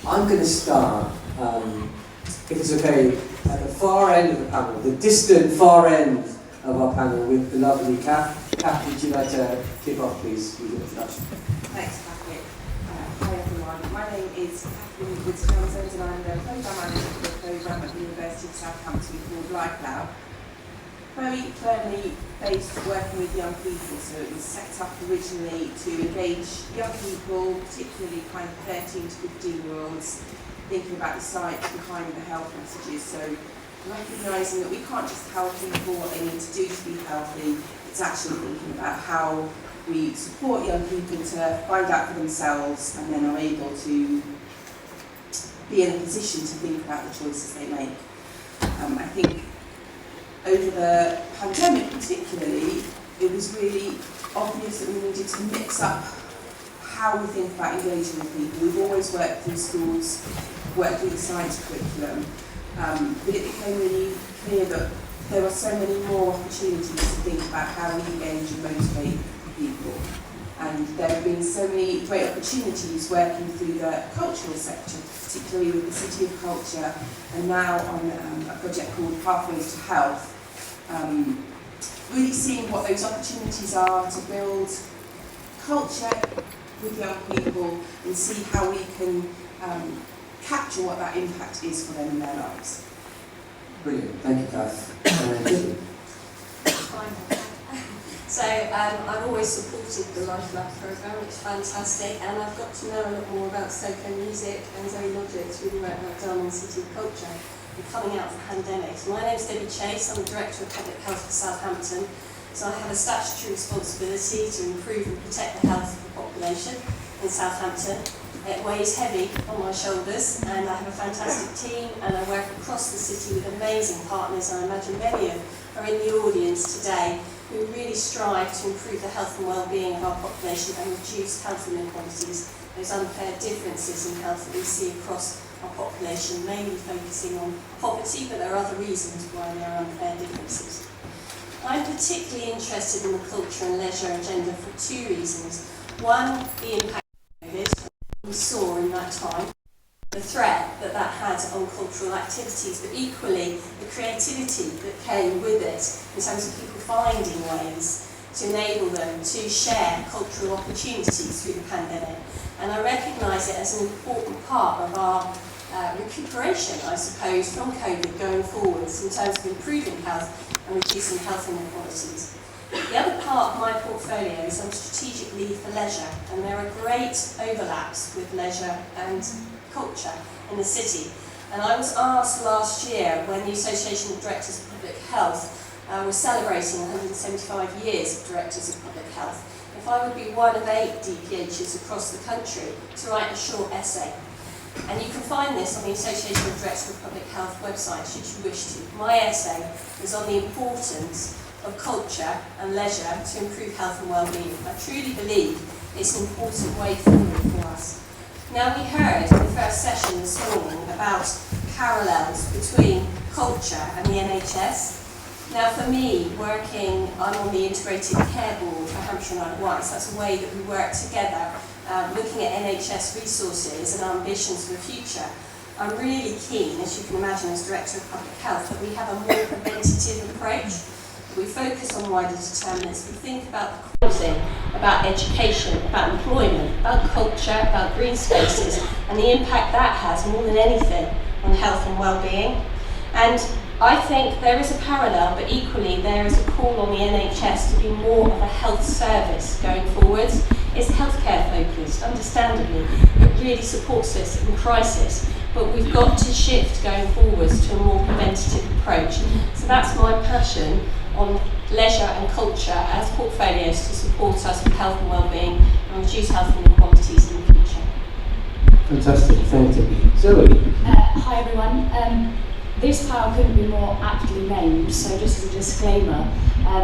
I'm going to start, if it's okay, at the far end of the panel, the distant far end of our panel with the lovely Kath. Kath, would you like to kick off, please, with your introduction? Thanks, Patrick. Hi everyone. My name is Catherine Woods-Townsend and I'm the programme manager for the programme at the University of Southampton called Life Now. Very firmly based working with young people, so it was set up originally to engage young people, particularly kind of 13 to 15-year-olds, thinking about the science behind the health messages. So recognising that we can't just tell people what they need to do to be healthy, it's actually thinking about how we support young people to find out for themselves and then are able to be in a position to think about the choices they make. I think over the pandemic particularly, it was really obvious that we needed to mix up how we think about engaging with people. We've always worked through schools, worked through the science curriculum, but it became really clear that there were so many more opportunities to think about how we engage and motivate people. And there have been so many great opportunities working through the cultural sector, particularly with the City of Culture, and now on a project called Pathways to Health, really seeing what those opportunities are to build culture with young people and see how we can capture what that impact is for them in their lives. Brilliant, thank you, Kath. So I've always supported the Life Lab programme, it's fantastic, and I've got to know a lot more about Soco Music and Zoe Logic through the work I've done on City of Culture and coming out of the pandemic. So my name's Debbie Chase, I'm the Director of Public Health for Southampton, so I have a statutory responsibility to improve and protect the health of the population in Southampton. It weighs heavy on my shoulders, and I have a fantastic team, and I work across the city with amazing partners, and I imagine many of you are in the audience today who really strive to improve the health and well-being of our population and reduce health inequalities, those unfair differences in health that we see across our population, mainly focusing on poverty, but there are other reasons why there are unfair differences. I'm particularly interested in the culture and leisure agenda for two reasons. One, the impact of COVID we saw in that time, the threat that that had on cultural activities, but equally the creativity that came with it in terms of people finding ways to enable them to share cultural opportunities through the pandemic. And I recognise it as an important part of our recuperation, I suppose, from COVID going forwards in terms of improving health and reducing health inequalities. The other part of my portfolio is on strategic lead for leisure, and there are great overlaps with leisure and culture in the city. And I was asked last year, when the Association of Directors of Public Health was celebrating 175 years of Directors of Public Health, if I would be one of 8 DPHs across the country to write a short essay. And you can find this on the Association of Directors of Public Health website, should you wish to. My essay is on the importance of culture and leisure to improve health and well-being. I truly believe it's an important way forward for us. Now, we heard in the first session this morning about parallels between culture and the NHS. Now, for me, I'm on the Integrated Care Board for Hampshire and Isle of Wight, so that's a way that we work together, looking at NHS resources and our ambitions for the future. I'm really keen, as you can imagine, as Director of Public Health, that we have a more preventative approach. We focus on wider determinants. We think about the housing, about education, about employment, about culture, about green spaces, and the impact that has more than anything on health and well-being. And I think there is a parallel, but equally there is a call on the NHS to be more of a health service going forwards. It's healthcare focused, understandably. It really supports us in crisis, but we've got to shift going forwards to a more preventative approach. So that's my passion on leisure and culture as portfolios to support us with health and well-being and reduce health inequalities in the future. Fantastic, thank you. Zoe. Hi everyone. This panel couldn't be more aptly named, so just as a disclaimer,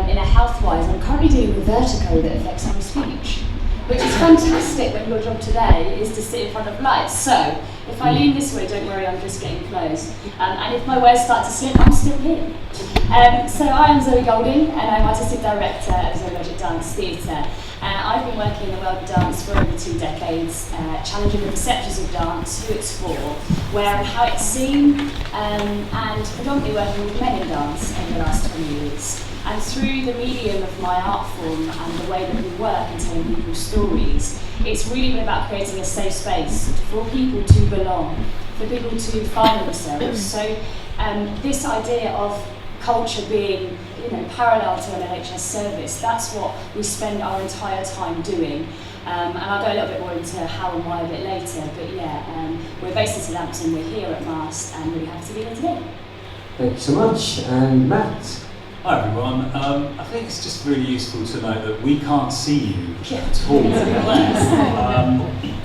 in a health-wise, I'm currently dealing with vertigo that affects my speech, which is fantastic when your job today is to sit in front of lights. So, if I lean this way, don't worry, I'm just getting close. And if my words start to slip, I'm still here. So I am Zoe Golding, and I'm Artistic Director of Zoologic Dance Theatre. I've been working in the world of dance for over 2 decades, challenging the perceptions of dance, who it's for, where and how it's seen, and predominantly working with men in dance over the last 20 years. And through the medium of my art form and the way that we work in telling people's stories, it's really been about creating a safe space for people to belong, for people to find themselves. So this idea of culture being, parallel to an NHS service, that's what we spend our entire time doing. And I'll go a little bit more into how and why a bit later, but we're based in Southampton, we're here at MAST, and really happy to be here today. Thank you so much. And Matt? Hi everyone. I think it's just really useful to know that we can't see you at all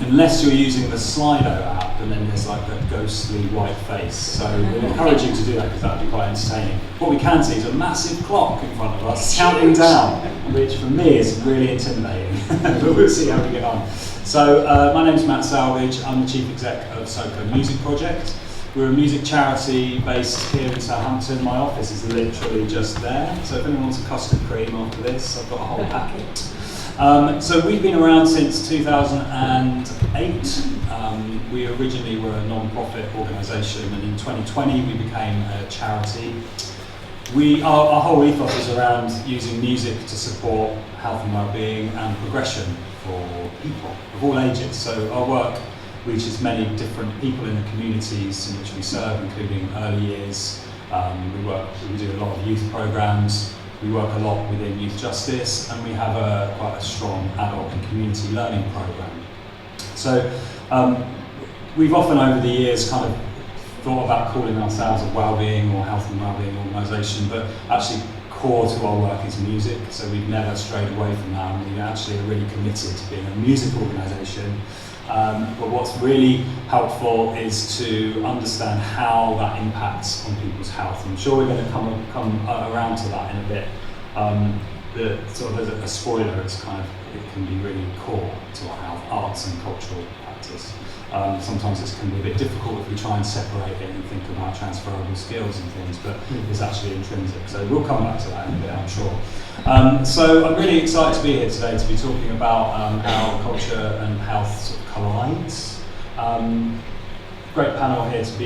unless you're using the Slido app, and then there's like that ghostly white face. So we encourage you to do that because that would be quite entertaining. What we can see is a massive clock in front of us counting down, which for me is really intimidating. But we'll see how we get on. So my name's Matt Salvage. I'm the Chief Exec of SoCo Music Project. We're a music charity based here in Southampton. My office is literally just there. So if anyone wants a custard cream after this, I've got a whole packet. So we've been around since 2008. We originally were a non-profit organisation, and in 2020 we became a charity. Our whole ethos is around using music to support health and well-being and progression for people of all ages. So our work reaches many different people in the communities in which we serve, including early years. We do a lot of youth programmes, we work a lot within youth justice, and we have quite a strong adult and community learning programme. So we've often over the years kind of thought about calling ourselves a wellbeing or health and wellbeing organisation, but actually core to our work is music, so we've never strayed away from that, and we actually are really committed to being a music organisation. But what's really helpful is to understand how that impacts on people's health. I'm sure we're going to come around to that in a bit. As a spoiler, it can be really core to our health, arts and cultural practice. Sometimes it can be a bit difficult if we try and separate it and think about transferable skills and things, but it's actually intrinsic. So we'll come back to that in a bit, I'm sure. So I'm really excited to be here today to be talking about how culture and health sort of collides. Great panel here to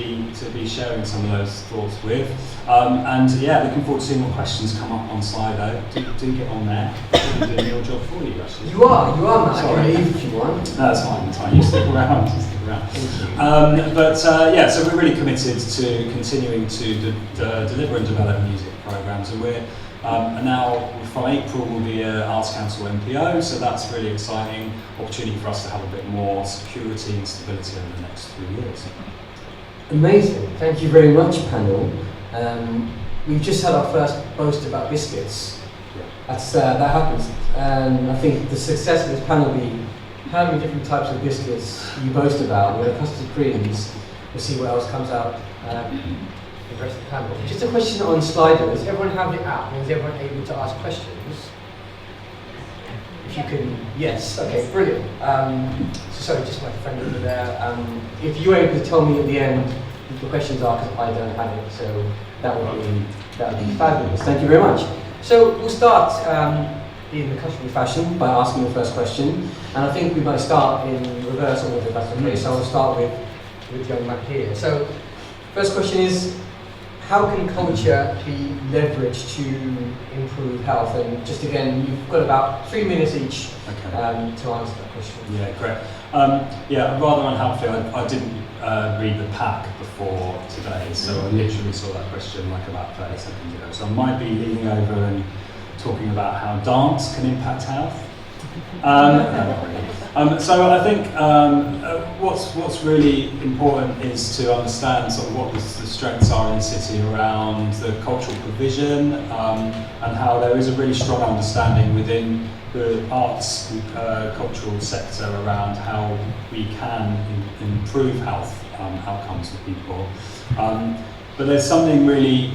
be sharing some of those thoughts with. Looking forward to seeing what questions come up on Slido. Do get on there. I'm doing your job for you, actually. You are, Matt. Sorry. I can leave if you want. No, that's fine, it's fine. You stick around. Thank you. So we're really committed to continuing to deliver and develop music programmes, and we're now from April we'll be an Arts Council MPO, so that's really exciting opportunity for us to have a bit more security and stability over the next 3 years. Amazing, thank you very much, panel. We've just had our first boast about biscuits. Yeah. That happens, and I think the success of this panel will be how many different types of biscuits you boast about. With the custard creams, we'll see what else comes out. The rest of the panel. Just a question on Slido. Does everyone have the app? And is everyone able to ask questions? If you can, yes. Okay, brilliant. Sorry, just my friend over there. If you're able to tell me at the end what the questions are, because I don't have it, so that would be fabulous. Thank you very much. So we'll start in the customary fashion by asking the first question, and I think we might start in reverse order if that's okay. So I'll start with young Matt here. So first question is, how can culture be leveraged to improve health? And just again, you've got about 3 minutes each to answer that question. Yeah, great. Rather unhelpfully, I didn't read the pack before today, so I literally saw that question like about 30 seconds ago. So I might be leaning over and talking about how dance can impact health. So I think what's really important is to understand sort of what the strengths are in the city around the cultural provision, and how there is a really strong understanding within the arts cultural sector around how we can improve health outcomes for people. But there's something really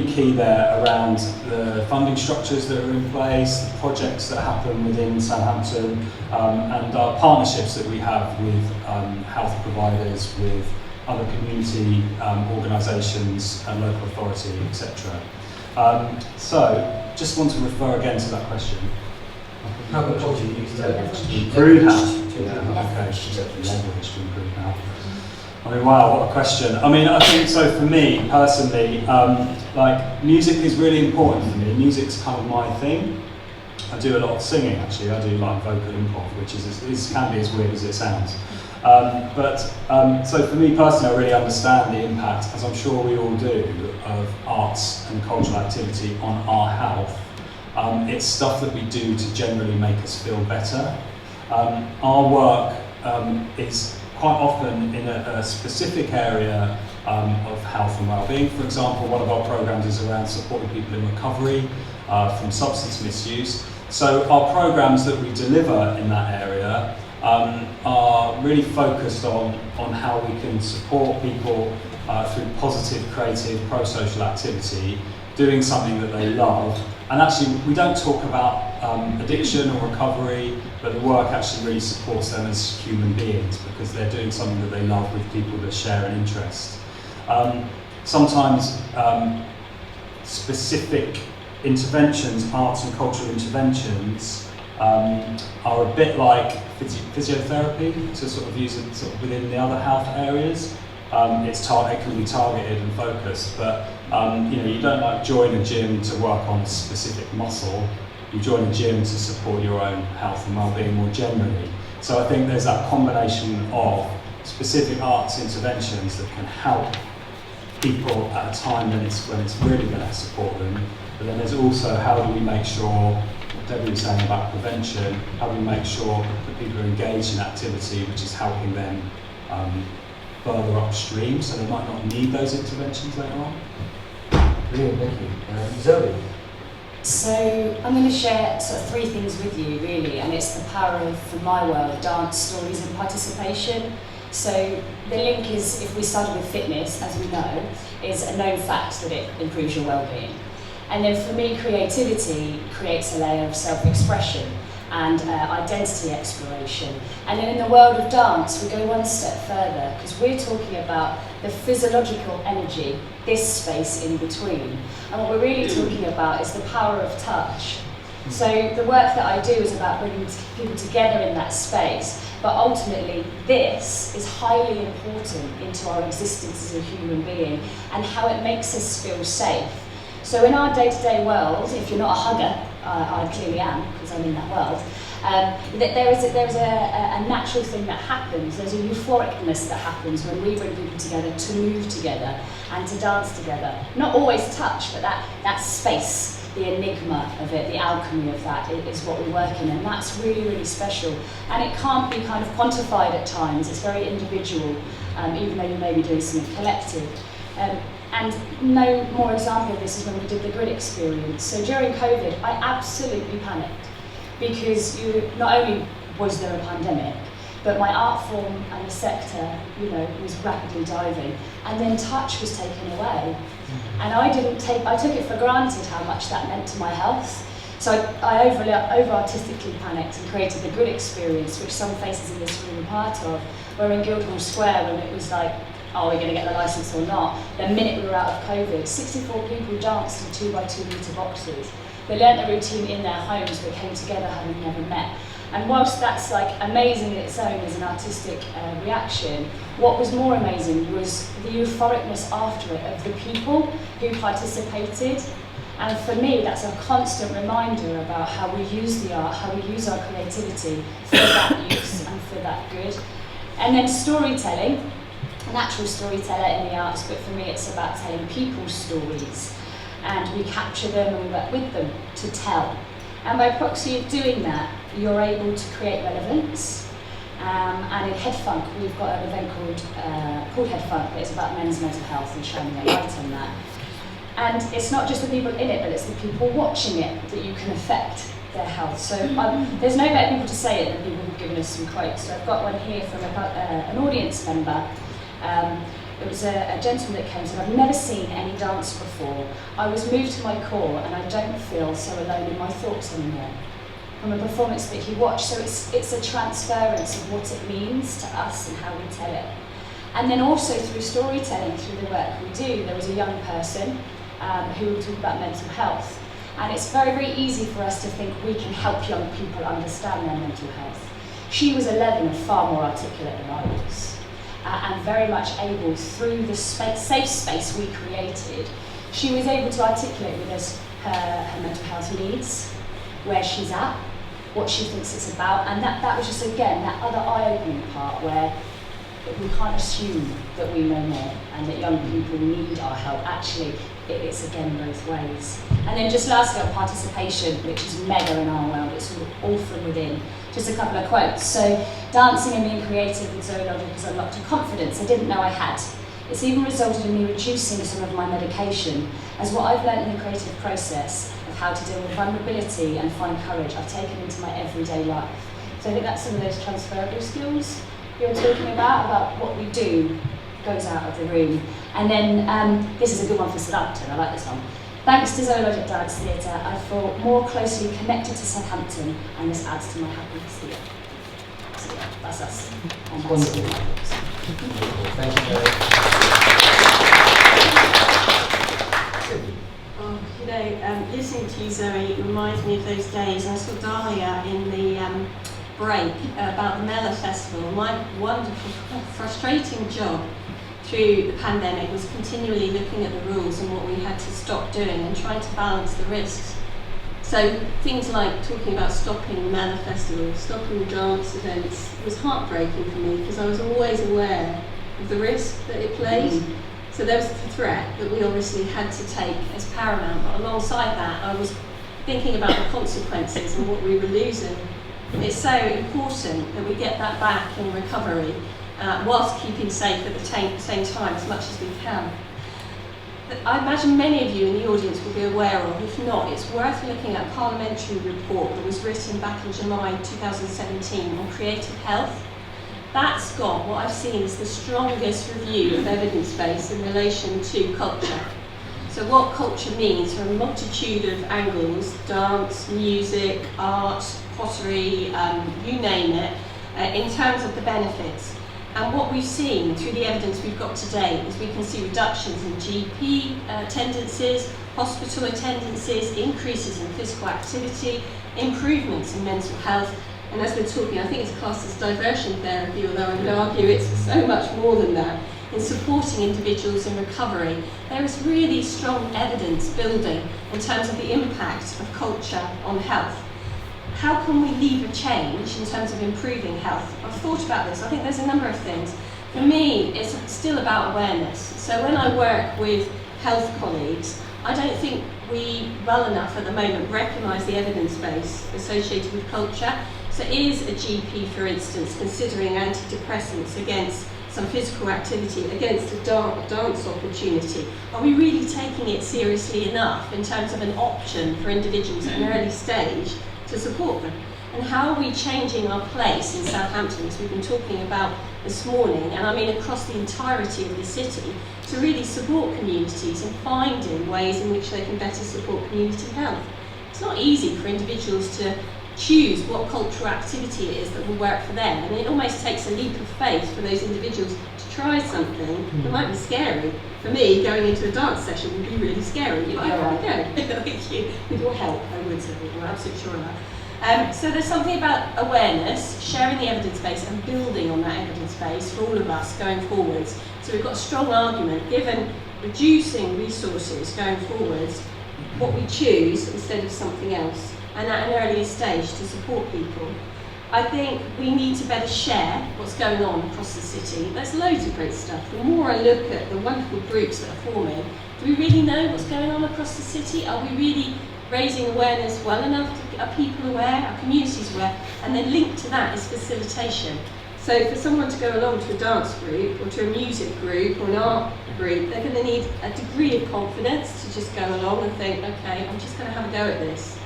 key there around the funding structures that are in place, the projects that happen within Southampton, and our partnerships that we have with health providers, with other community organisations and local authority, etc. So, just want to refer again to that question. How can culture be used to improve health? Yeah. Okay, leverage to improve health. I mean, wow, what a question. I mean, I think so for me, personally, like, music is really important for me. Music's kind of my thing. I do a lot of singing, actually. I do like vocal improv, which can be as weird as it sounds. So for me personally, I really understand the impact, as I'm sure we all do, of arts and cultural activity on our health. It's stuff that we do to generally make us feel better. Our work is quite often in a specific area of health and well-being. For example, one of our programs is around supporting people in recovery from substance misuse. So our programs that we deliver in that area are really focused on how we can support people through positive, creative, pro-social activity, doing something that they love. And actually, we don't talk about addiction or recovery, but the work actually really supports them as human beings because they're doing something that they love with people that share an interest. Sometimes specific interventions, arts and cultural interventions, are a bit like physiotherapy, to sort of use it sort of within the other health areas. It can be targeted and focused, but you don't like join a gym to work on a specific muscle. You join a gym to support your own health and well-being more generally. So I think there's that combination of specific arts interventions that can help people at a time when it's really going to support them. But then there's also how do we make sure, what Debbie was saying about prevention, how do we make sure that people are engaged in activity which is helping them further upstream, so they might not need those interventions later on. Brilliant, thank you. Zoe? So I'm going to share sort of three things with you, really, and it's the power of, from my world, dance, stories and participation. So the link is, if we started with fitness, as we know, is a known fact that it improves your well-being. And then for me, creativity creates a layer of self-expression and identity exploration. And then in the world of dance, we go one step further, because we're talking about the physiological energy, this space in between. And what we're really talking about is the power of touch. So the work that I do is about bringing people together in that space, but ultimately this is highly important into our existence as a human being and how it makes us feel safe. So in our day-to-day world, if you're not a hugger, I clearly am, because I'm in that world, there is a natural thing that happens. There's a euphoricness that happens when we bring people together to move together and to dance together. Not always touch, but that space, the enigma of it, the alchemy of that is what we work in, and that's really, really special. And it can't be kind of quantified at times. It's very individual, even though you may be doing something collective. And no more example of this is when we did the Grid experience. So during COVID, I absolutely panicked because not only was there a pandemic, but my art form and the sector, was rapidly diving, and then touch was taken away. And I took it for granted how much that meant to my health. So I over artistically panicked and created the Grid experience, which some faces in this room are part of. We're in Guildhall Square when it was like, are we going to get the licence or not? The minute we were out of COVID, 64 people danced in 2x2 metre boxes. They learnt the routine in their homes, but came together having never met. And whilst that's like amazing in its own as an artistic reaction, what was more amazing was the euphoricness after it of the people who participated. And for me, that's a constant reminder about how we use the art, how we use our creativity for that use and for that good. And then storytelling. Natural storyteller in the arts, but for me it's about telling people's stories, and we capture them and we work with them to tell. And by proxy of doing that, you're able to create relevance. And in Headfunk, we've got an event called Headfunk that is about men's mental health and shining a light on that. And it's not just the people in it, but it's the people watching it that you can affect their health. So there's no better people to say it than people who've given us some quotes. So I've got one here from an audience member. It was a gentleman that came and said, I've never seen any dance before. I was moved to my core and I don't feel so alone in my thoughts anymore. From a performance that he watched, so it's a transference of what it means to us and how we tell it. And then also through storytelling, through the work we do, there was a young person who would talk about mental health. And it's very, very easy for us to think we can help young people understand their mental health. She was 11 and far more articulate than I was. And very much able, through the safe space we created, she was able to articulate with us her mental health needs, where she's at, what she thinks it's about, and that was just, again, that other eye-opening part where we can't assume that we know more and that young people need our help. Actually, it's again both ways. And then just lastly on participation, which is mega in our world, it's all from within. Just a couple of quotes. So, dancing and being creative with Zoe Logic has unlocked a confidence I didn't know I had. It's even resulted in me reducing some of my medication, as what I've learned in the creative process of how to deal with vulnerability and find courage I've taken into my everyday life. So I think that's some of those transferable skills you're talking about what we do goes out of the room. And then this is a good one for Southampton, I like this one. Thanks to Zoe Logic Dance Theatre, I feel more closely connected to Southampton, and this adds to my happiness here. So yeah, that's us. And that's Wonderful. Thank you very much. Oh, you know, listening to you, Zoe, reminds me of those days. I saw Dahlia in the break about the Mellor Festival. My wonderful, frustrating job through the pandemic was continually looking at the rules and what we had to stop doing and trying to balance the risks. So things like talking about stopping Mellor Festival, stopping dance events was heartbreaking for me because I was always aware of the risk that it played. So there was the threat that we obviously had to take as paramount, but alongside that I was thinking about the consequences and what we were losing. It's so important that we get that back in recovery whilst keeping safe at the same time as much as we can. I imagine many of you in the audience will be aware of, if not, it's worth looking at a parliamentary report that was written back in July 2017 on creative health. That's got what I've seen as the strongest review of evidence base in relation to culture. So what culture means from a multitude of angles, dance, music, art, pottery, you name it, in terms of the benefits. And what we've seen through the evidence we've got today is we can see reductions in GP attendances, hospital attendances, increases in physical activity, improvements in mental health, and as we're talking, I think it's classed as diversion therapy, although I would argue it's so much more than that, in supporting individuals in recovery. There is really strong evidence building in terms of the impact of culture on health. How can we leave a change in terms of improving health? I've thought about this. I think there's a number of things. For me, it's still about awareness. So when I work with health colleagues, I don't think we well enough at the moment recognise the evidence base associated with culture. So is a GP, for instance, considering antidepressants against some physical activity, against a dance opportunity? Are we really taking it seriously enough in terms of an option for individuals at an early stage to support them? And how are we changing our place in Southampton, as we've been talking about this morning, and I mean across the entirety of the city, to really support communities and finding ways in which they can better support community health? It's not easy for individuals to choose what cultural activity it is that will work for them, and it almost takes a leap of faith for those individuals to try something that might be scary. For me, going into a dance session would be really scary. You'd be like, go. Thank you. With your help, I would say. We're absolutely sure of that. So there's something about awareness, sharing the evidence base and building on that evidence base for all of us going forwards. So we've got a strong argument, given reducing resources going forwards, what we choose instead of something else, and at an earlier stage to support people. I think we need to better share what's going on across the city. There's loads of great stuff. The more I look at the wonderful groups that are forming, do we really know what's going on across the city? Are we really raising awareness well enough? Are people aware? Are communities aware? And then linked to that is facilitation. So for someone to go along to a dance group or to a music group or an art group, they're going to need a degree of confidence to just go along and think, okay, I'm just going to have a go at this.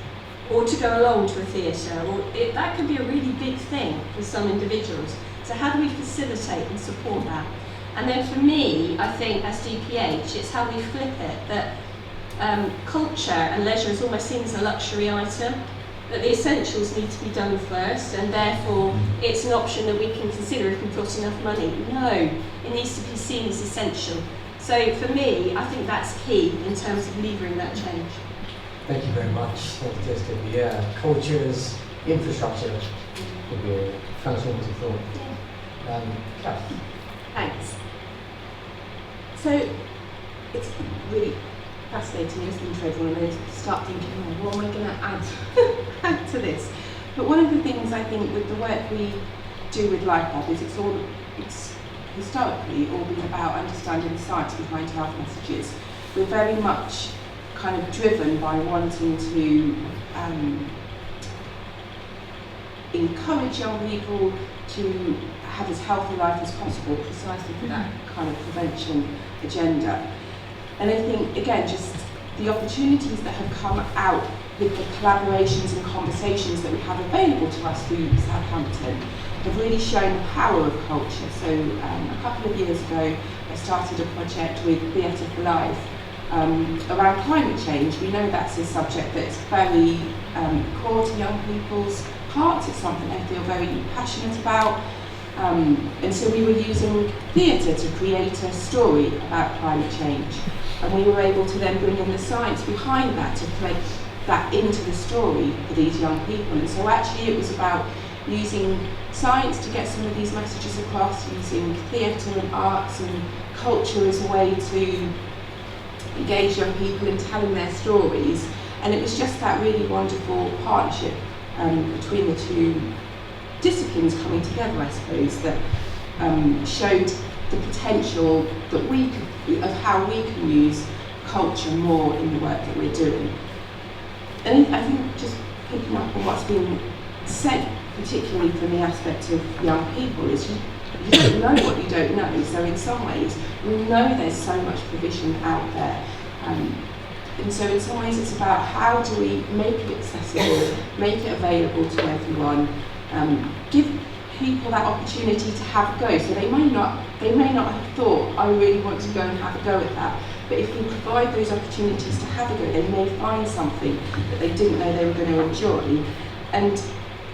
Or to go along to a theatre, or that can be a really big thing for some individuals. So how do we facilitate and support that? And then for me, I think as DPH, it's how we flip it, that culture and leisure is almost seen as a luxury item. that the essentials need to be done first, and therefore it's an option that we can consider if we've got enough money. No, it needs to be seen as essential. So for me, I think that's key in terms of levering that change. Thank you very much. Fantastic. Yeah, cultures, infrastructure would be a transformative thought. Kath. Thanks. So it's really fascinating listening to everyone and then start thinking, oh, what am I going to add to this? But one of the things I think with the work we do with LifeLab is it's historically all been about understanding the science behind health messages. We're very much kind of driven by wanting to encourage young people to have as healthy a life as possible, precisely for that kind of prevention agenda. And I think, again, just the opportunities that have come out with the collaborations and conversations that we have available to us through Southampton have really shown the power of culture. So a couple of years ago, I started a project with Theatre for Life around climate change. We know that's a subject that's very core to young people's hearts. It's something they feel very passionate about. And so we were using theatre to create a story about climate change. And we were able to then bring in the science behind that to play that into the story for these young people. And so actually it was about using science to get some of these messages across, using theatre and arts and culture as a way to engage young people in telling their stories. And it was just that really wonderful partnership between the two disciplines coming together, I suppose, that showed the potential that we could, of how we can use culture more in the work that we're doing. And I think just picking up on what's been said, particularly from the aspect of young people, is you don't know what you don't know. So in some ways, we know there's so much provision out there. And so in some ways it's about how do we make it accessible, make it available to everyone, give people that opportunity to have a go. So they may not have thought, I really want to go and have a go at that. But if we provide those opportunities to have a go, they may find something that they didn't know they were going to enjoy. And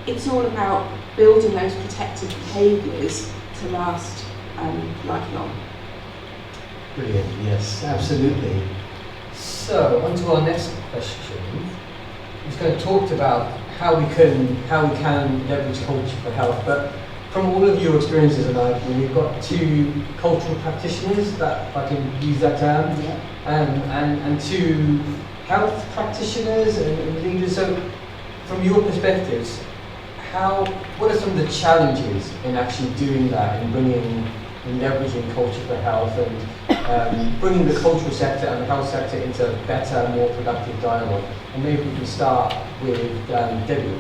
it's all about building those protective behaviours to last lifelong. Brilliant, yes, absolutely. So, on to our next question. We've kind of talked about how we can leverage culture for health, but from all of your experiences, and we've got two cultural practitioners, that if I can use that term, and two health practitioners and leaders. So, from your perspectives, what are some of the challenges in actually doing that and leveraging culture for health and bringing the cultural sector and the health sector into a better, more productive dialogue? And maybe we can start with Debbie.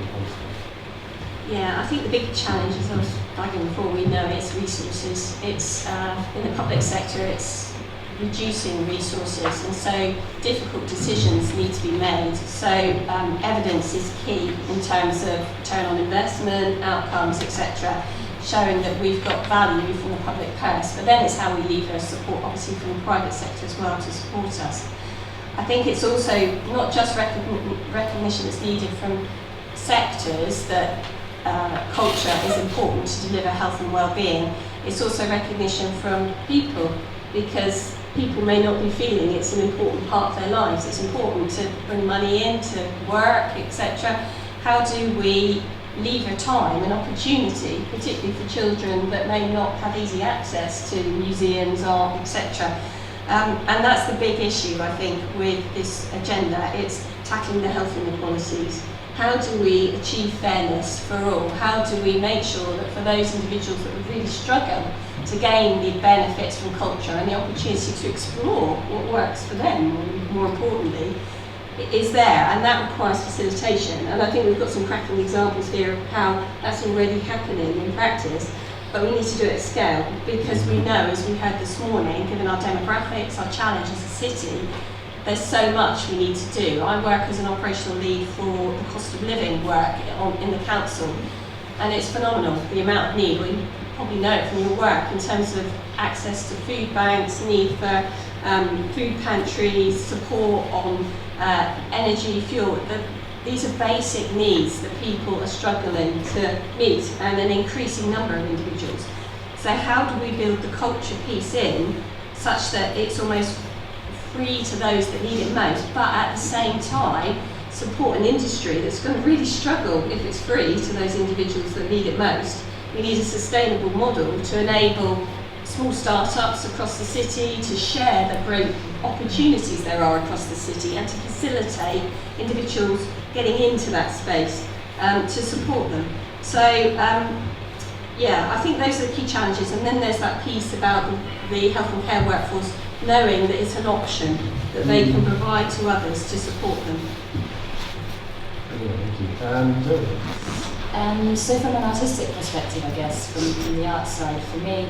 Yeah, I think the big challenge, as I was flagging before, we know it's resources. It's in the public sector, it's reducing resources, and so difficult decisions need to be made. So evidence is key in terms of return on investment, outcomes, etc., showing that we've got value from the public purse. But then it's how we lever support, obviously, from the private sector as well to support us. I think it's also not just recognition that's needed from sectors that culture is important to deliver health and well-being. It's also recognition from people, because people may not be feeling it's an important part of their lives. It's important to bring money in, to work, etc. How do we lever time and opportunity, particularly for children that may not have easy access to museums, art, etc. And that's the big issue, I think, with this agenda. It's tackling the health inequalities. How do we achieve fairness for all? How do we make sure that for those individuals that would really struggle to gain the benefits from culture and the opportunity to explore what works for them, more importantly, is there, and that requires facilitation. And I think we've got some cracking examples here of how that's already happening in practice, but we need to do it at scale, because we know, as we heard this morning, given our demographics, our challenge as a city, there's so much we need to do. I work as an operational lead for the cost of living work in the council, and it's phenomenal, the amount of need. Well, you probably know it from your work in terms of access to food banks, need for food pantries, support on energy, fuel. these are basic needs that people are struggling to meet, and an increasing number of individuals. So how do we build the culture piece in such that it's almost free to those that need it most, but at the same time support an industry that's going to really struggle if it's free to those individuals that need it most? We need a sustainable model to enable small startups across the city to share the great opportunities there are across the city, and to facilitate individuals getting into that space to support them. So yeah, I think those are the key challenges. And then there's that piece about the health and care workforce knowing that it's an option that they can provide to others to support them. Thank you. So from an artistic perspective, I guess, from the art side, for me,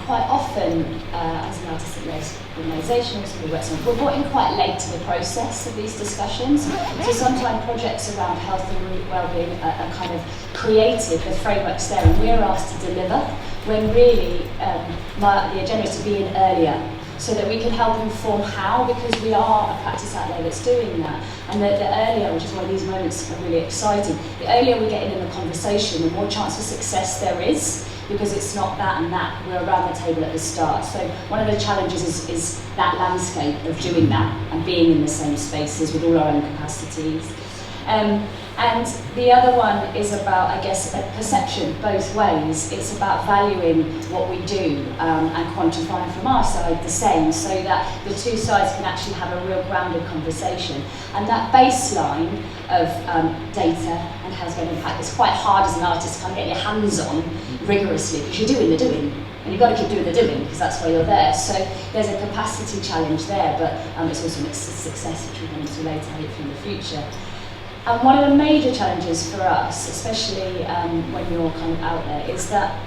quite often, as an artistic-led organisation, we're brought in quite late to the process of these discussions. So sometimes projects around health and well-being are kind of created, the framework's there, and we're asked to deliver, when really the agenda is to be in earlier, so that we can help inform how, because we are a practice out there that's doing that. And the earlier, which is why these moments are really exciting, the earlier we get in the conversation, the more chance for success there is, because it's not that and that, we're around the table at the start. So one of the challenges is that landscape of doing that and being in the same spaces with all our own capacities. And the other one is about, I guess, a perception both ways. It's about valuing what we do and quantifying from our side the same, so that the two sides can actually have a real grounded conversation. And that baseline of data and how it's going to impact is quite hard as an artist to kind of get your hands on rigorously, because you're doing the doing. And you've got to keep doing the doing, because that's why you're there. So there's a capacity challenge there, but it's also a success, which we're going to later, hopefully in the future. And one of the major challenges for us, especially when you're kind of out there, is that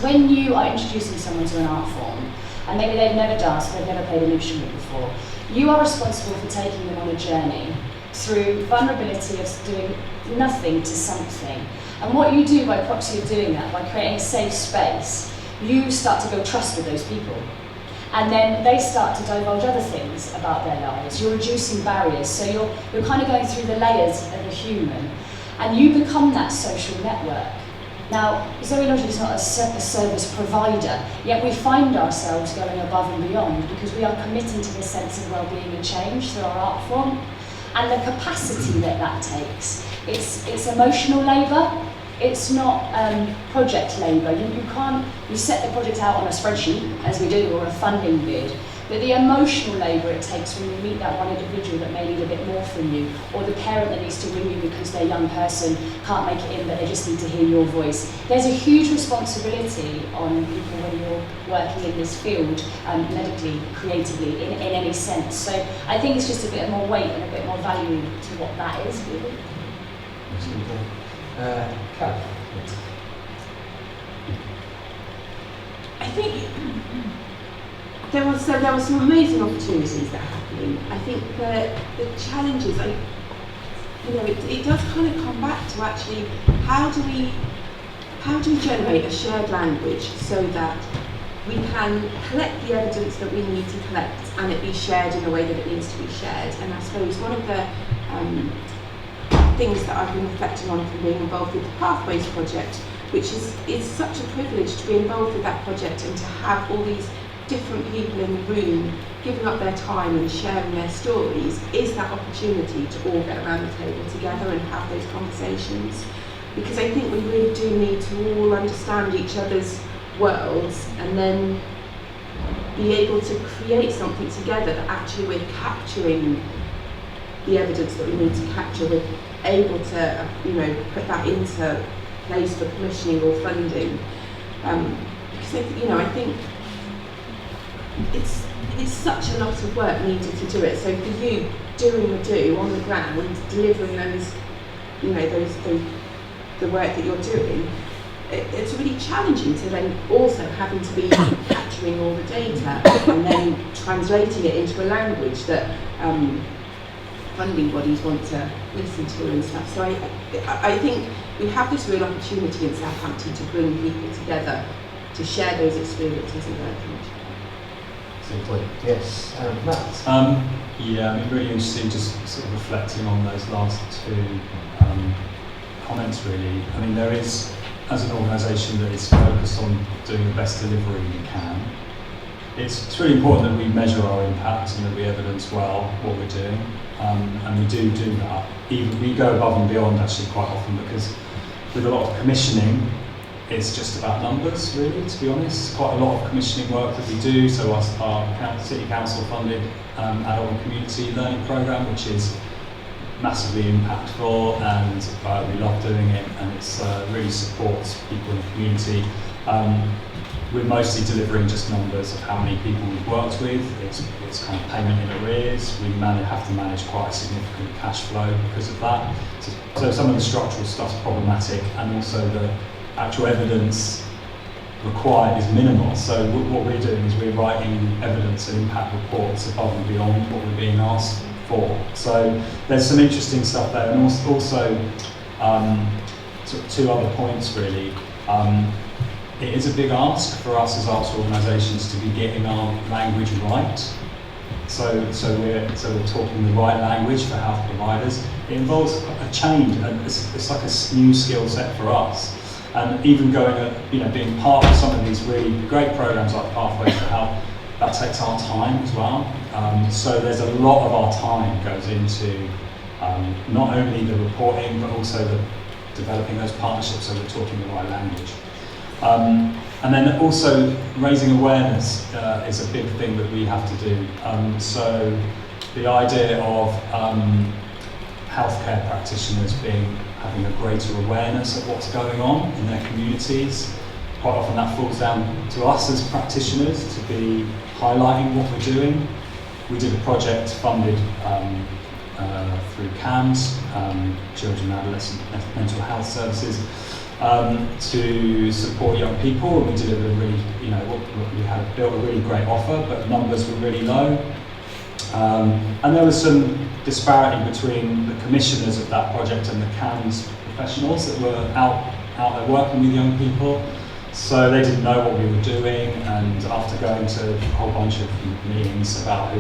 when you are introducing someone to an art form, and maybe they've never danced, they've never played an instrument before, you are responsible for taking them on a journey through vulnerability of doing nothing to something. And what you do by proxy of doing that, by creating a safe space, you start to build trust with those people. And then they start to divulge other things about their lives. You're reducing barriers, so you're kind of going through the layers of a human, and you become that social network. Now, Zoe Logic is not a service provider, yet we find ourselves going above and beyond, because we are committing to this sense of well-being and change through our art form, and the capacity that takes. It's emotional labour. It's not project labour. You set the project out on a spreadsheet, as we do, or a funding bid, but the emotional labour it takes when you meet that one individual that may need a bit more from you, or the parent that needs to ring you because their young person can't make it in, but they just need to hear your voice. There's a huge responsibility on people when you're working in this field, medically, creatively, in any sense. So I think it's just a bit more weight and a bit more value to what that is, really. Kat. I think there were some amazing opportunities that are happening. I think the challenges, it does kind of come back to actually how do we generate a shared language so that we can collect the evidence that we need to collect and it be shared in a way that it needs to be shared. And I suppose one of the things that I've been reflecting on from being involved with the Pathways project, which is such a privilege to be involved with that project and to have all these different people in the room giving up their time and sharing their stories, is that opportunity to all get around the table together and have those conversations. Because I think we really do need to all understand each other's worlds and then be able to create something together that actually we're capturing the evidence that we need to capture, we're able to put that into place for commissioning or funding. Because I think it's such a lot of work needed to do it. So for you doing the do on the ground, delivering those, the work that you're doing, it's really challenging to then also having to be capturing all the data and then translating it into a language that funding bodies want to listen to and stuff. So I think we have this real opportunity in Southampton to bring people together to share those experiences and learn from each other. Yes, Matt. Yeah, I mean, really interesting, just sort of reflecting on those last two comments, really. I mean, there is, as an organisation that is focused on doing the best delivery we can, it's really important that we measure our impact and that we evidence well what we're doing. And we do that. Even we go above and beyond actually quite often, because with a lot of commissioning, it's just about numbers, really, to be honest. Quite a lot of commissioning work that we do. So our City Council funded adult and community learning programme, which is massively impactful, and we love doing it, and it's really supports people in the community. We're mostly delivering just numbers of how many people we've worked with. It's kind of payment in arrears. We have to manage quite a significant cash flow because of that. So some of the structural stuff's problematic, and also the actual evidence required is minimal. So what we're doing is we're writing evidence and impact reports above and beyond what we're being asked for. So there's some interesting stuff there, and also sort of two other points really. It is a big ask for us as arts organisations to be getting our language right. So we're talking the right language for health providers. It involves a change, and it's like a new skill set for us. And even being part of some of these really great programs like Pathways to Health, that takes our time as well. So there's a lot of our time goes into not only the reporting, but also the developing those partnerships so we're talking the right language. And then also raising awareness is a big thing that we have to do. So the idea of healthcare practitioners having a greater awareness of what's going on in their communities. Quite often that falls down to us as practitioners to be highlighting what we're doing. We did a project funded through CAMS, Children and Adolescent Mental Health Services, to support young people, and we delivered a really, we had built a really great offer, but numbers were really low. And there was some disparity between the commissioners of that project and the CAMS professionals that were out there working with young people. So they didn't know what we were doing, and after going to a whole bunch of meetings about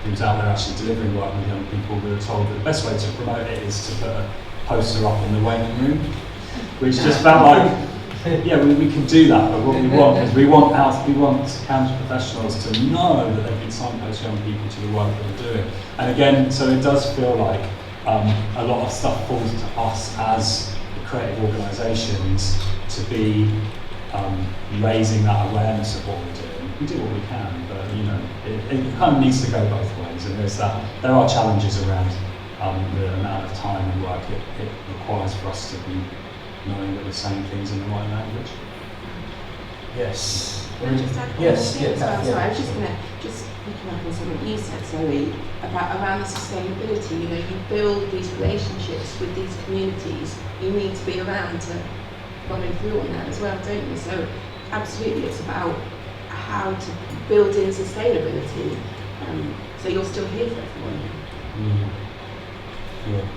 who's out there actually delivering work with young people, we were told that the best way to promote it is to put a poster up in the waiting room, which just felt like, yeah, we can do that, but what we want is we want CAMS professionals to know that they can signpost young people to the work that we're doing. And again, so it does feel like a lot of stuff falls to us as creative organisations to be raising that awareness of what we're doing. We do what we can, but it kind of needs to go both ways. And there are challenges around the amount of time and work it requires for us to be knowing that we're saying things in the right language. Yes. Can I just add Yes, one more thing as well? yeah. Sorry, I was just going to picking up on something you said, Zoe, about around the sustainability. You build these relationships with these communities. You need to be around to follow through on that as well, don't you? So absolutely, it's about how to build in sustainability. So you're still here for everyone. Yeah.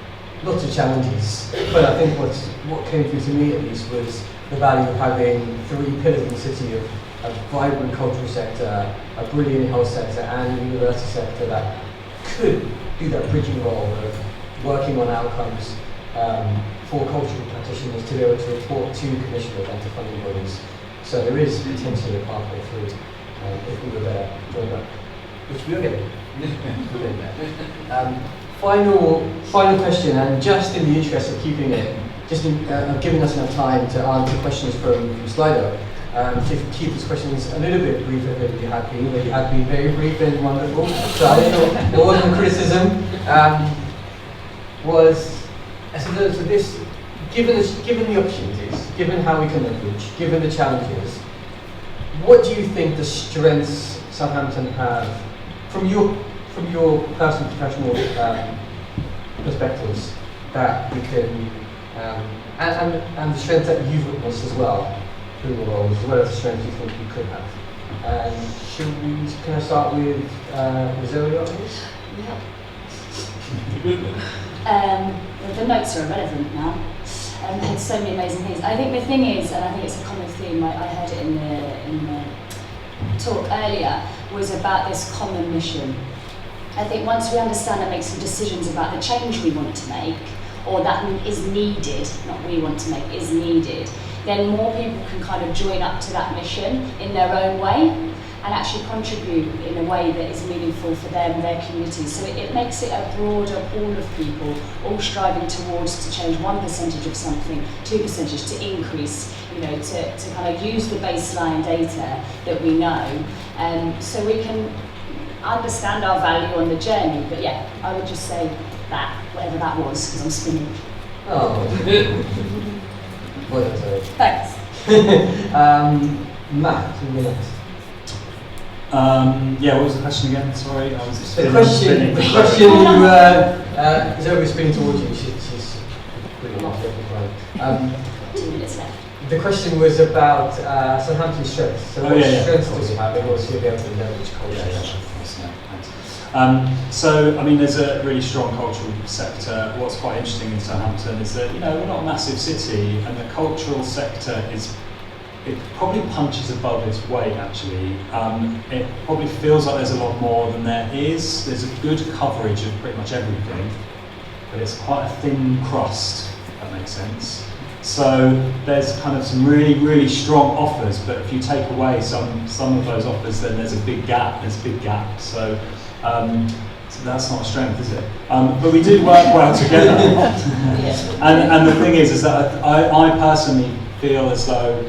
Lots of challenges, but I think what came through to me at least was the value of having three pillars in the city of a vibrant cultural sector, a brilliant health sector, and a university sector that could do that bridging role of working on outcomes for cultural practitioners to be able to report to commissioners and to funding bodies. So there is potentially a pathway through if we were there, which we are getting. Final question, and just in the interest of keeping it, giving us enough time to answer questions from Slido, to keep these questions a little bit briefer than you had been, but you had been very brief and wonderful, so I don't know, there wasn't criticism, so this, given the opportunities, given how we can leverage, given the challenges, what do you think the strengths Southampton have from your personal, professional perspectives that we can, and the strengths that you've witnessed as well through the roles, as well as the strengths you think we could have. Can I start with Zoe on this? Yeah. The notes are irrelevant now. It's so many amazing things. I think the thing is, and I think it's a common theme, I heard it in the talk earlier, was about this common mission. I think once we understand and make some decisions about the change we want to make, or that is needed, not we want to make, is needed, then more people can kind of join up to that mission in their own way and actually contribute in a way that is meaningful for them, their communities. So it makes it a broader pool of people all striving towards to change 1% of something, 2% to increase, to kind of use the baseline data that we know, so we can understand our value on the journey. But yeah, I would just say that, whatever that was, because I'm spinning. Oh, well, sorry. Thanks. Matt, you're next. Yeah, what was the question again? Sorry, I was The question you Zoe was spinning towards you. She's really not looking right. 2 minutes left. The question was about Southampton's strengths. So what strengths does it have in order to be able to leverage culture? So, I mean, there's a really strong cultural sector. What's quite interesting in Southampton is that, we're not a massive city, and the cultural sector it probably punches above its weight, actually. It probably feels like there's a lot more than there is. There's a good coverage of pretty much everything, but it's quite a thin crust, if that makes sense. So there's kind of some really, really strong offers, but if you take away some of those offers, then there's a big gap. So that's not a strength, is it? But we do work well together. And the thing is that I personally feel as though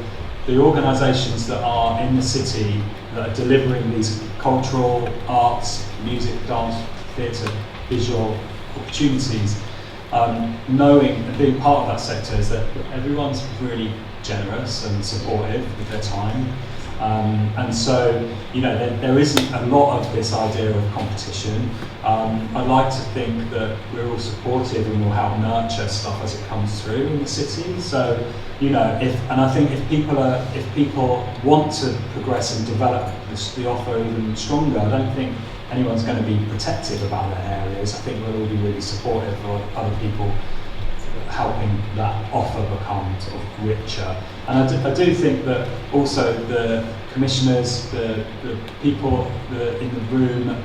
the organisations that are in the city that are delivering these cultural, arts, music, dance, theatre, visual opportunities, knowing and being part of that sector is that everyone's really generous and supportive with their time. And so, there isn't a lot of this idea of competition. I like to think that we're all supportive and we'll help nurture stuff as it comes through in the city. So, I think if people want to progress and develop the offer even stronger, I don't think anyone's going to be protective about their areas. I think we'll all be really supportive of other people helping that offer become sort of richer. And I do think that also the commissioners, the people in the room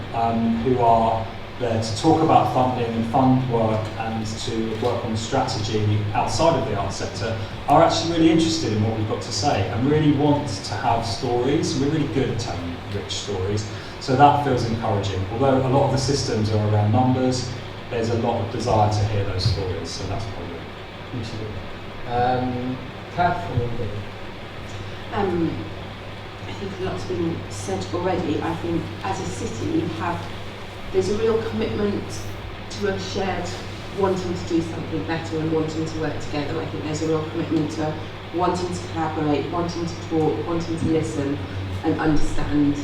who are there to talk about funding and fund work and to work on strategy outside of the arts sector are actually really interested in what we've got to say and really want to have stories. We're really good at telling rich stories, so that feels encouraging. Although a lot of the systems are around numbers, there's a lot of desire to hear those stories, so that's positive. Kath and then I think a lot's been said already. I think as a city there's a real commitment to a shared wanting to do something better and wanting to work together. I think there's a real commitment to wanting to collaborate, wanting to talk, wanting to listen and understand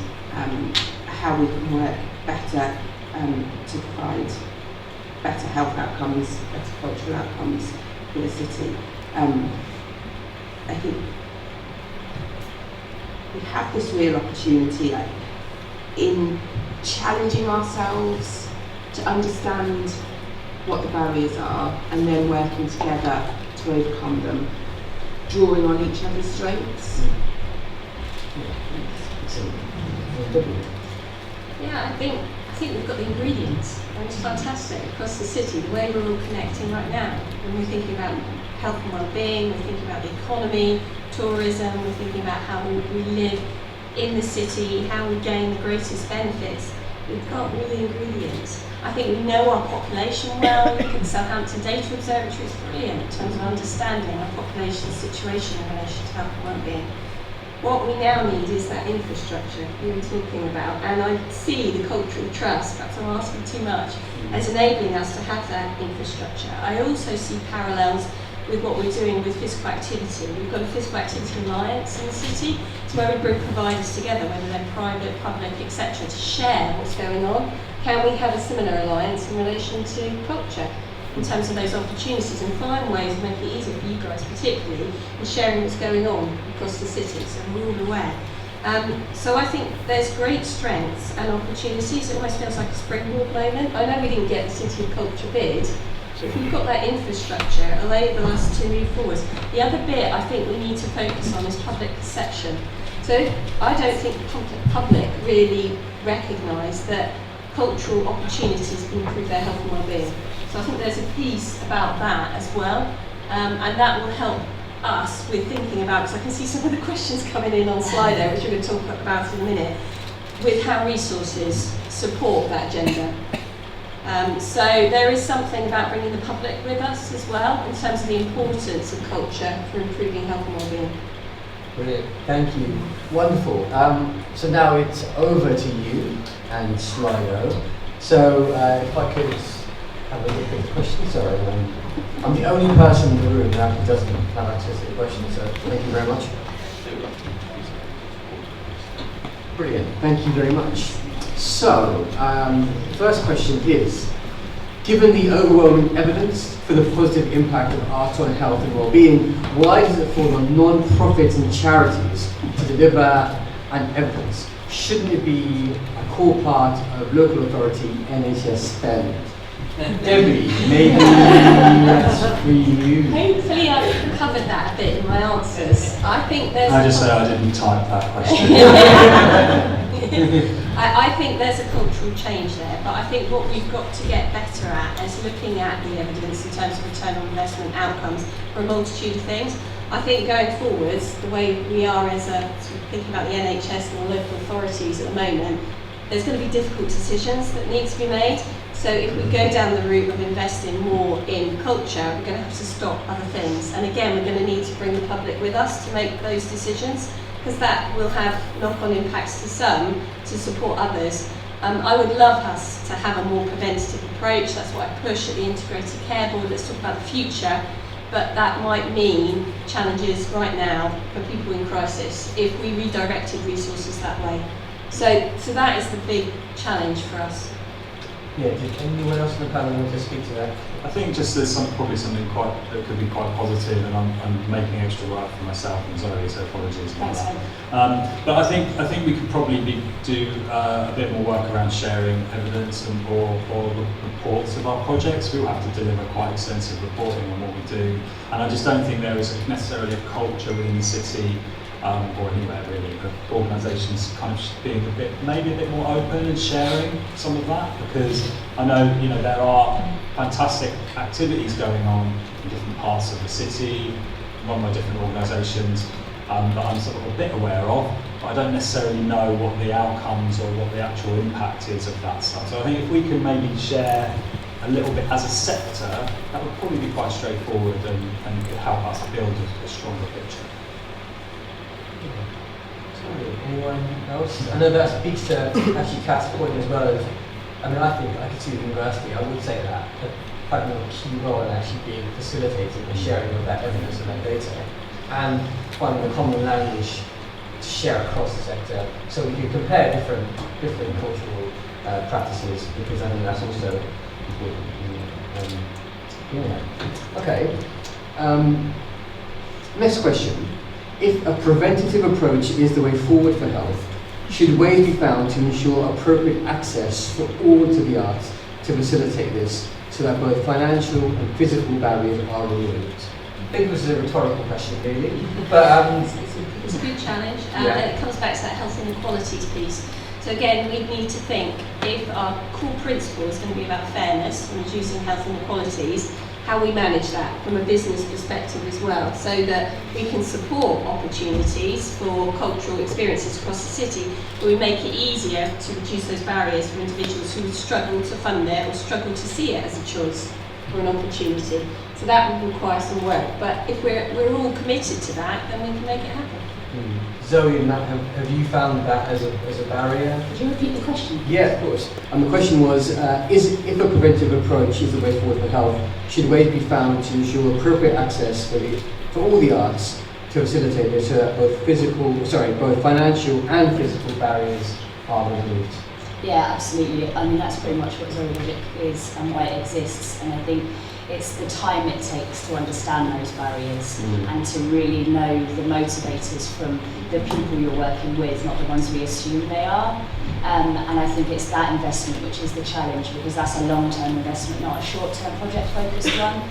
how we can work better to provide better health outcomes, better cultural outcomes for the city. I think we have this real opportunity in challenging ourselves to understand what the barriers are and then working together to overcome them, drawing on each other's strengths. Yeah, I think we've got the ingredients, and it's fantastic across the city, the way we're all connecting right now. When we're thinking about health and well-being, we're thinking about the economy, tourism, we're thinking about how we live in the city, how we gain the greatest benefits. We've got all the ingredients. I think we know our population well. Look at Southampton Data Observatory, it's brilliant in terms of understanding our population situation in relation to health and well-being. What we now need is that infrastructure you were talking about, and I see the cultural trust, perhaps I'm asking too much, as enabling us to have that infrastructure. I also see parallels with what we're doing with physical activity. We've got a physical activity alliance in the city. It's where we bring providers together, whether they're private, public, etc., to share what's going on. Can we have a similar alliance in relation to culture in terms of those opportunities and find ways to make it easier for you guys particularly in sharing what's going on across the city so we're all aware. So I think there's great strengths and opportunities. It almost feels like a springboard moment. I know we didn't get the City of Culture bid, but if we've got that infrastructure, it'll enable us to move forwards. The other bit I think we need to focus on is public perception. So I don't think the public really recognise that cultural opportunities can improve their health and well-being. So I think there's a piece about that as well, and that will help us with thinking about, because I can see some of the questions coming in on Slido, which we're going to talk about in a minute, with how resources support that agenda. So there is something about bringing the public with us as well, in terms of the importance of culture for improving health and well-being. Brilliant, thank you. Wonderful. So now it's over to you and Slido. So if I could have a look at the question. Sorry, I'm the only person in the room now who doesn't have access to the question, so thank you very much. Brilliant, thank you very much. So, the first question is, given the overwhelming evidence for the positive impact of art on health and well-being, why does it fall on non-profits and charities to deliver an evidence? Shouldn't it be a core part of local authority NHS spend? Debbie, maybe that's for you. Hopefully I've covered that a bit in my answers. I think there's... Can I just say I didn't type that question? I think there's a cultural change there, but I think what we've got to get better at is looking at the evidence in terms of return on investment outcomes for a multitude of things. I think going forwards, the way we are as a, sort of thinking about the NHS and the local authorities at the moment, there's going to be difficult decisions that need to be made. So if we go down the route of investing more in culture, we're going to have to stop other things. And again, we're going to need to bring the public with us to make those decisions, because that will have knock-on impacts to some to support others. I would love us to have a more preventative approach. That's what I push at the Integrated Care Board. Let's talk about the future. But that might mean challenges right now for people in crisis if we redirected resources that way. So that is the big challenge for us. Yeah, did anyone else in the panel want to speak to that? I think just there's probably something that could be quite positive, and I'm making extra work for myself and Zoe, so apologies about that. But I think we could probably do a bit more work around sharing evidence or reports of our projects. We will have to deliver quite extensive reporting on what we do, and I just don't think there is necessarily a culture within the city or anywhere really, of organisations kind of being maybe a bit more open and sharing some of that, because I know there are fantastic activities going on in different parts of the city, run by different organisations that I'm sort of a bit aware of, but I don't necessarily know what the outcomes or what the actual impact is of that stuff. So I think if we can maybe share a little bit as a sector, that would probably be quite straightforward and could help us build a stronger picture. Anyone else? I know that speaks to actually Kat's point as well. I think I could see the university, I would say that quite a key role in actually being facilitating the sharing of that evidence and that data, and finding a common language to share across the sector, so we can compare different cultural practices, because I think that's also important. Okay. Next question. If a preventative approach is the way forward for health, should ways be found to ensure appropriate access for all to the arts to facilitate this, so that both financial and physical barriers are removed? I think this is a rhetorical question, really, but it's a good challenge, and it comes back to that health inequalities piece. So again, we need to think, if our core principle is going to be about fairness and reducing health inequalities, how we manage that from a business perspective as well, so that we can support opportunities for cultural experiences across the city, but we make it easier to reduce those barriers for individuals who struggle to fund it or struggle to see it as a choice or an opportunity. So that will require some work, but if we're all committed to that, then we can make it happen. Zoe and Matt, have you found that as a barrier? Could you repeat the question? Yeah, of course. And the question was, if a preventive approach is the way forward for health, should ways be found to ensure appropriate access for all the arts to facilitate this, so that both financial and physical barriers are removed? Yeah, absolutely. That's pretty much what Zoe Logic is and why it exists. And I think it's the time it takes to understand those barriers and to really know the motivators from the people you're working with, not the ones we assume they are. And I think it's that investment which is the challenge, because that's a long-term investment, not a short-term project-focused one.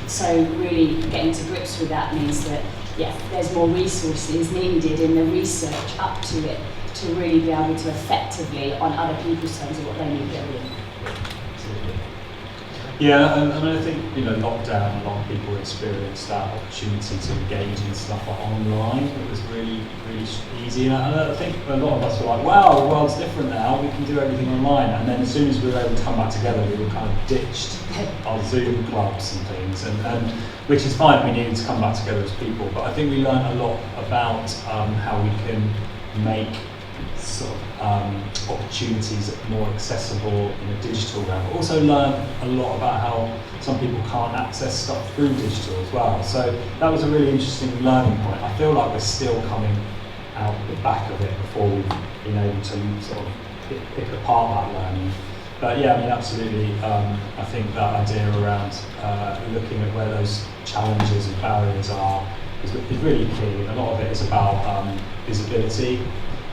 So really getting to grips with that means that, there's more resources needed in the research up to it to really be able to effectively, on other people's terms, of what they need doing. Yeah, and I think, lockdown, a lot of people experienced that opportunity to engage in stuff online. It was really, really easy. And I think a lot of us were like, wow, the world's different now, we can do everything online. And then as soon as we were able to come back together, we were kind of ditched our Zoom clubs and things, and which is fine, we needed to come back together as people. But I think we learned a lot about how we can make sort of opportunities more accessible in a digital realm. But also learn a lot about how some people can't access stuff through digital as well. So that was a really interesting learning point. I feel like we're still coming out the back of it before we've been able to sort of pick apart that learning. But yeah, I mean, absolutely. I think that idea around looking at where those challenges and barriers are is really key. A lot of it is about visibility.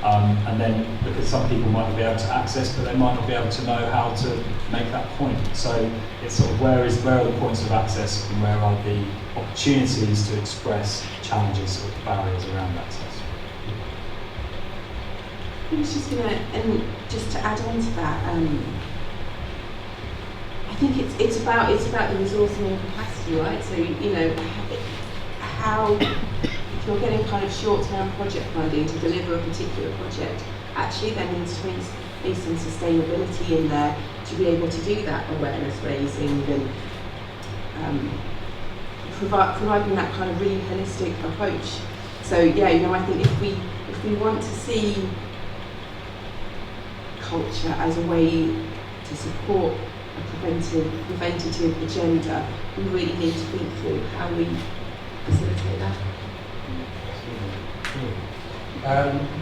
And then, because some people might not be able to access, but they might not be able to know how to make that point. So it's sort of where are the points of access and where are the opportunities to express challenges or barriers around access. I was just gonna, and just to add on to that, I think it's about the resourcing and capacity, right? So how. If you're getting kind of short-term project funding to deliver a particular project, actually there needs to be some sustainability in there to be able to do that awareness raising and providing that kind of really holistic approach. So yeah, I think if we want to see culture as a way to support a preventative agenda, we really need to think through how we facilitate that.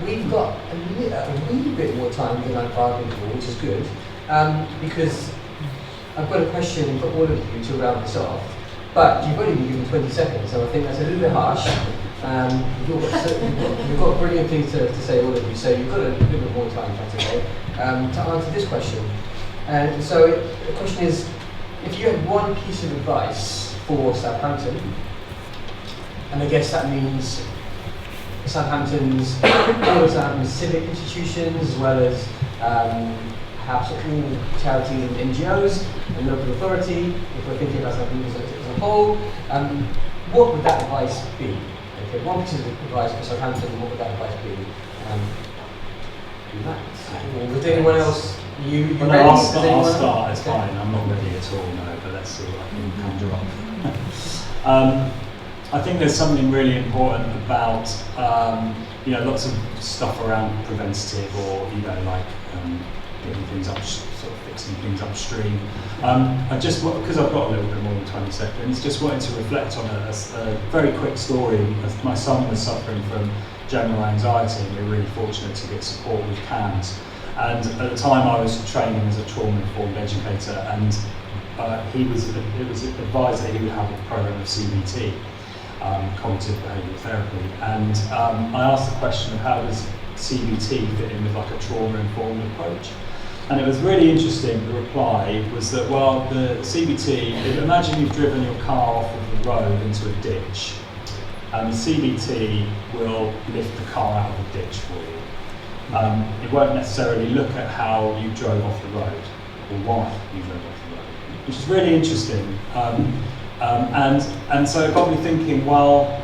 We've got a wee bit more time than I've bargained for, which is good, because I've got a question for all of you to round this off, but you've only been given 20 seconds, so I think that's a little bit harsh. You've got brilliant things to say, all of you, so you've got a little bit more time, if that's okay, to answer this question. And so the question is, if you had one piece of advice for Southampton, and I guess that means all of Southampton's civic institutions, as well as perhaps all charities and NGOs and local authority, if we're thinking about Southampton as a whole, what would that advice be? Okay, one piece of advice for Southampton, what would that advice be? Matt, would anyone else? You well, ready? I'll start, it's fine, I'm not ready at all, no, but let's see what I can conjure up. I think there's something really important about, lots of stuff around preventative or, getting things up, sort of fixing things upstream. I just, because I've got a little bit more than 20 seconds, just wanted to reflect on a very quick story. My son was suffering from general anxiety, and we were really fortunate to get support with CAMHS. And at the time I was training as a trauma-informed educator, and it was advised that he would have a program of CBT. Cognitive behavioural therapy, and I asked the question of how does CBT fit in with like a trauma-informed approach, and it was really interesting. The reply was that, well, the CBT, imagine you've driven your car off of the road into a ditch, and the CBT will lift the car out of the ditch for you. It won't necessarily look at how you drove off the road or why you drove off the road, which is really interesting. And so it got me thinking, well,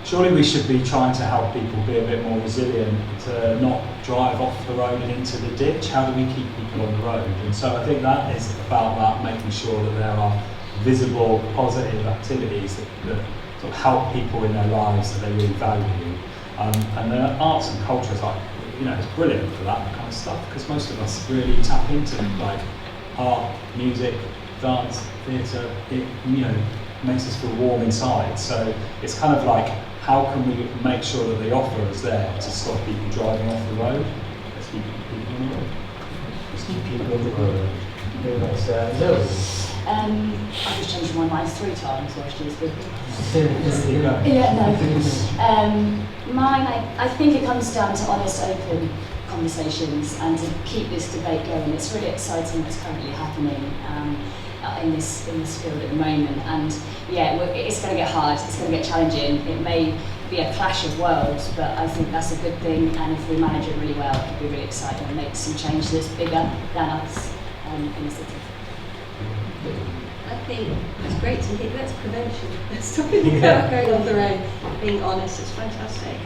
surely we should be trying to help people be a bit more resilient, to not drive off the road and into the ditch. How do we keep people on the road? And so I think that is about that, making sure that there are visible, positive activities that sort of help people in their lives that they really value. And the arts and culture is it's brilliant for that kind of stuff, because most of us really tap into like art, music, dance, theatre. It makes us feel warm inside. So it's kind of like, how can we make sure that the offer is there to stop people driving off the road? Let's keep people on the road. Let's keep people on the road. Very nice. Zoe? I've just changed my mind 3 times while she was speaking. Yeah, Yeah, no. Mine, I think it comes down to honest, open conversations and to keep this debate going. It's really exciting what's currently happening in this field at the moment, and yeah, it's going to get hard, it's going to get challenging. It may be a clash of worlds, but I think that's a good thing, and if we manage it really well, it could be really exciting and make some change that's bigger than us in the city. I think it's great to hear that's prevention. Stopping the car going off the road, being honest, it's fantastic.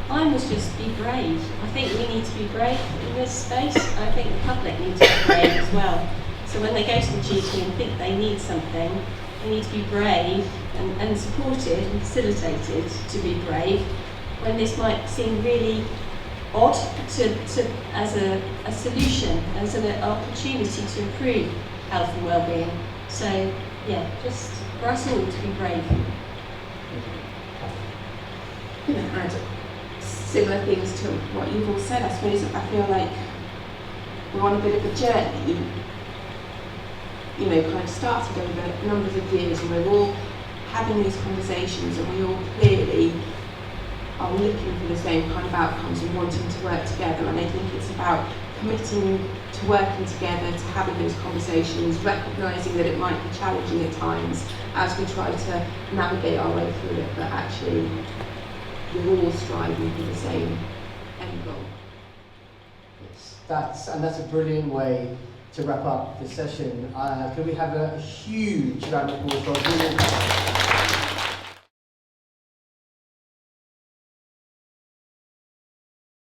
Mine was just be brave. I think we need to be brave in this space. I think the public need to be brave as well. So when they go to the GP and think they need something, they need to be brave and supported and facilitated to be brave when this might seem really odd as a solution, as an opportunity to improve health and well-being. So yeah, just for us all to be brave. You know, add similar things to what you've all said. I suppose I feel like we're on a bit of a journey, you know, kind of started over numbers of years, and we're all having these conversations, and we all clearly are looking for the same kind of outcomes and wanting to work together. And I think it's about committing to working together, to having those conversations, recognising that it might be challenging at times as we try to navigate our way through it, but actually we're all striving for the same end goal. Yes, that's a brilliant way to wrap up the session. Can we have a huge round of applause for Julian?